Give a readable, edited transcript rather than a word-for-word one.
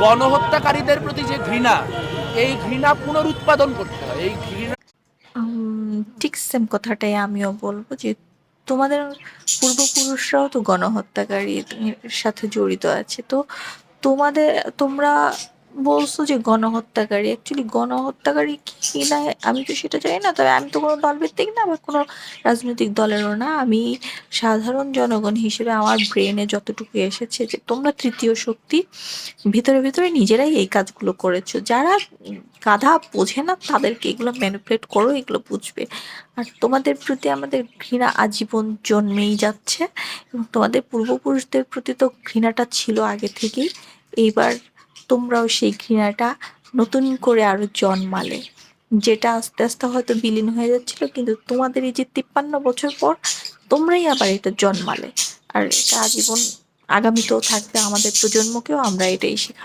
গণহত্যাকারীদের প্রতি যে ঘৃণা, এই ঘৃণা পুনরুৎপাদন করতে হয়। এই ঘৃণা ঠিক সেম কথাটাই আমিও বলবো যে তোমাদের পূর্বপুরুষরাও তো গণহত্যাকারীর সাথে জড়িত আছে। তো তোমাদের তোমরা বলছো যে গণহত্যাকারী, অ্যাকচুয়ালি গণহত্যাকারী কি না আমি তো সেটা জানি না। তবে আমি তো কোনো দলভিত্তিক না বা কোনো রাজনৈতিক দলেরও না। আমি সাধারণ জনগণ হিসেবে আমার ব্রেনে যতটুকু এসেছে যে তোমরা তৃতীয় শক্তি, ভিতরে ভিতরে নিজেরাই এই কাজগুলো করেছো। যারা গাধা বোঝে না তাদেরকে এগুলো ম্যানিপুলেট করো, এগুলো বুঝবে। আর তোমাদের প্রতি আমাদের ঘৃণা আজীবন জন্মেই যাচ্ছে, এবং তোমাদের পূর্বপুরুষদের প্রতি তো ঘৃণাটা ছিল আগে থেকেই। এইবার তোমরাও সেই ঘৃণাটা নতুন করে আরো জন্মালে, যেটা আস্তে আস্তে হয়তো বিলীন হয়ে যাচ্ছিল, কিন্তু তোমাদের এই যে 53 বছর পর তোমরাই আবার এটা জন্মালে। আর এটা আজীবন আগামীতেও থাকবে, আমাদের প্রজন্মকেও আমরা এটাই শেখাবো।